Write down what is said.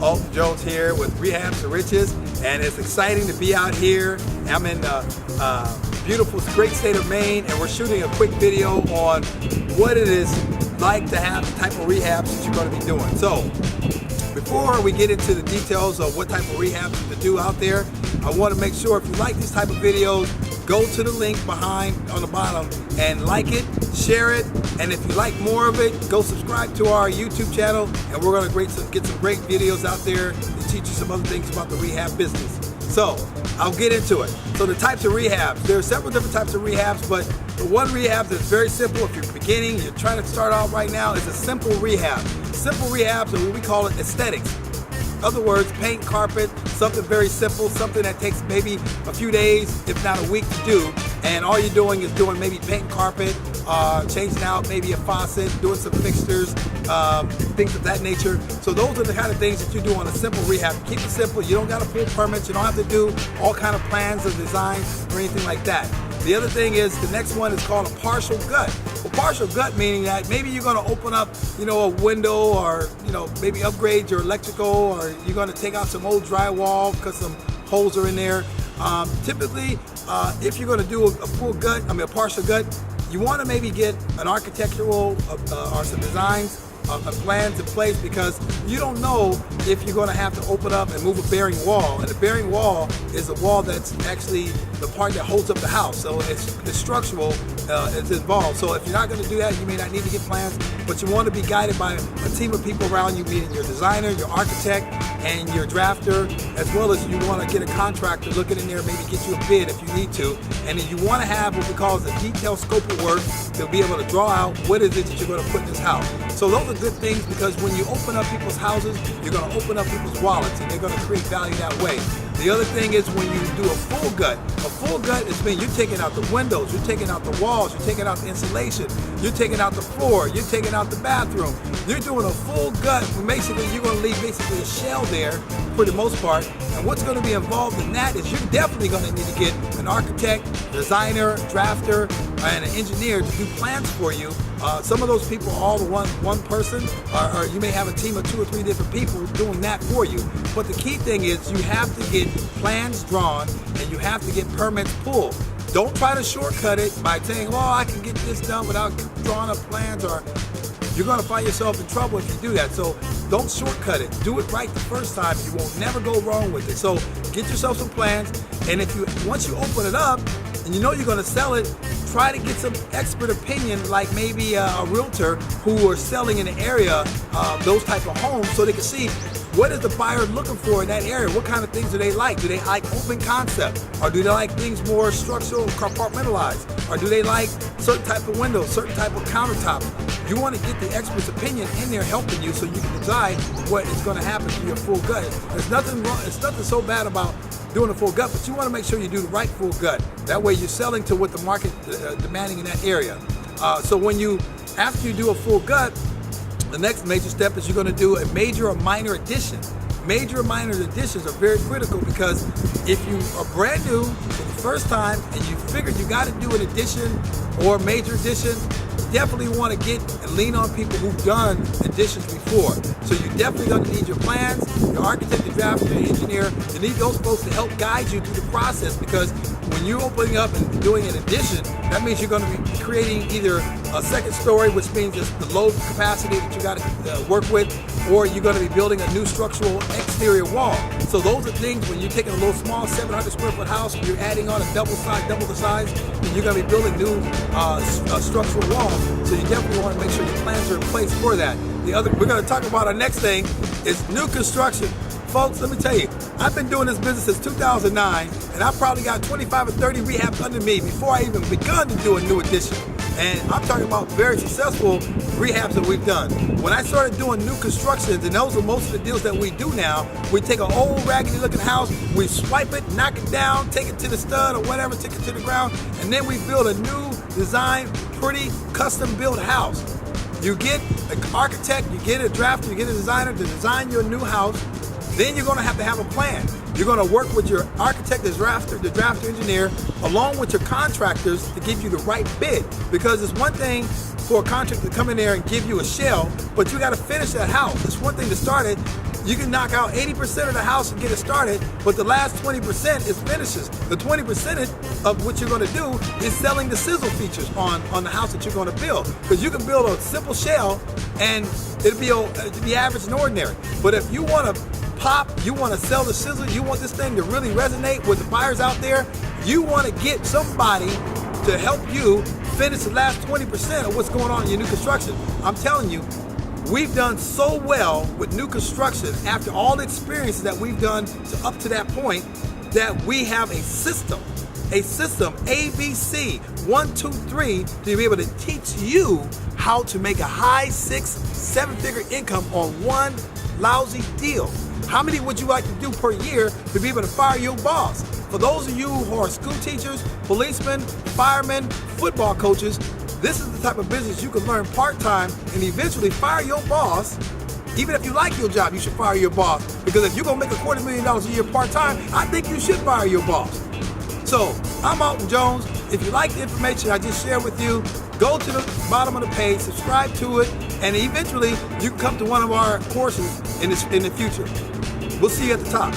Alton Jones here with Rehabs to Riches, and it's exciting to be out here. I'm in the beautiful, great state of Maine, and we're shooting a quick video on what it is like to have the type of rehabs that you're going to be doing. So, before we get into the details of what type of rehabs to do out there, I want to make sure if you like these type of videos, go to the link behind on the bottom and like it, share it, and if you like more of it, go subscribe to our YouTube channel, and we're going to get some great videos out there to teach you some other things about the rehab business. So, I'll get into it. So the types of rehabs, there are several different types of rehabs, but the one rehab that's very simple, if you're beginning, you're trying to start out right now, is a simple rehab. Simple rehabs are what we call it aesthetics. In other words, paint, carpet, something very simple, something that takes maybe a few days, if not a week to do, and all you're doing is doing maybe paint, carpet, changing out maybe a faucet, doing some fixtures, things of that nature. So those are the kind of things that you do on a simple rehab. Keep it simple. You don't got to pull permits. You don't have to do all kind of plans or designs or anything like that. The other thing is, the next one is called a partial gut. Well, partial gut meaning that maybe you're going to open up, a window, or maybe upgrade your electrical, or you're going to take out some old drywall because some holes are in there. Typically, if you're going to do a partial gut, you want to maybe get an architectural or some designs, plans in place, because you don't know if you're going to have to open up and move a bearing wall. And the bearing wall is a wall that's actually the part that holds up the house. So it's structural, it's involved. So if you're not going to do that, you may not need to get plans, but you want to be guided by a team of people around you, meaning your designer, your architect, and your drafter, as well as you want to get a contractor looking in there, maybe get you a bid if you need to. And then you want to have what we call a detailed scope of work to be able to draw out what is it that you're going to put in this house. So those are good things, because when you open up people's houses, you're going to open up people's wallets, and they're going to create value that way. The other thing is when you do a full gut. A full gut is when you're taking out the windows, you're taking out the walls, you're taking out the insulation, you're taking out the floor, you're taking out the bathroom. You're doing a full gut. Basically, you're going to leave basically a shell there for the most part. And what's going to be involved in that is you're definitely going to need to get an architect, designer, drafter, and an engineer to do plans for you. Some of those people are all one person, or you may have a team of 2 or 3 different people doing that for you. But the key thing is you have to get plans drawn, and you have to get permits pulled. Don't try to shortcut it by saying, well, I can get this done without drawing up plans, or you're going to find yourself in trouble if you do that. So don't shortcut it. Do it right the first time. You will never go wrong with it. So get yourself some plans, and once you open it up and you know you're going to sell it, try to get some expert opinion, like maybe a realtor who are selling in the area those type of homes, so they can see what is the buyer looking for in that area. What kind of things do they like? Do they like open concept? Or do they like things more structural, compartmentalized? Or do they like certain type of windows, certain type of countertops? You want to get the expert's opinion in there helping you, so you can decide what is going to happen to your full gut. There's nothing wrong. It's nothing so bad about doing a full gut, but you want to make sure you do the right full gut. That way you're selling to what the market demanding in that area. So after you do a full gut, the next major step is you're going to do a major or minor addition. Major or minor additions are very critical, because if you are brand new for the first time and you figure you got to do an addition or a major addition, you definitely want to get and lean on people who've done additions before. So you're definitely going to need your plans, your architect, your drafter, your engineer. You need those folks to help guide you through the process, because when you're opening up and doing an addition, that means you're going to be creating either a second story, which means it's the load capacity that you got to work with, or you're going to be building a new structural exterior wall. So those are things when you're taking a little small 700 square foot house, and you're adding on a double the size, and you're going to be building new structural walls. So you definitely want to make sure your plans are in place for that. We're going to talk about our next thing is new construction. Folks, let me tell you, I've been doing this business since 2009, and I probably got 25 or 30 rehabs under me before I even begun to do a new addition. And I'm talking about very successful rehabs that we've done. When I started doing new constructions, and those are most of the deals that we do now, we take an old raggedy looking house, we swipe it, knock it down, take it to the stud or whatever, take it to the ground, and then we build a new design, pretty custom built house. You get an architect, you get a drafter, you get a designer to design your new house. Then you're going to have a plan. You're going to work with your architect, the drafter engineer, along with your contractors to give you the right bid. Because it's one thing for a contractor to come in there and give you a shell, but you got to finish that house. It's one thing to start it. You can knock out 80% of the house and get it started, but the last 20% is finishes. The 20% of what you're gonna do is selling the sizzle features on the house that you're gonna build. Because you can build a simple shell and it'll be average and ordinary. But if you wanna pop, you wanna sell the sizzle, you want this thing to really resonate with the buyers out there, you wanna get somebody to help you finish the last 20% of what's going on in your new construction. I'm telling you, we've done so well with new construction after all the experiences that we've done up to that point that we have a system, ABC, 1, 2, 3, to be able to teach you how to make a high 6-7-figure income on one lousy deal. How many would you like to do per year to be able to fire your boss? For those of you who are school teachers, policemen, firemen, football coaches, this is the type of business you can learn part-time and eventually fire your boss. Even if you like your job, you should fire your boss. Because if you're gonna make $250,000 a year part-time, I think you should fire your boss. So, I'm Alton Jones. If you like the information I just shared with you, go to the bottom of the page, subscribe to it, and eventually you can come to one of our courses in the future. We'll see you at the top.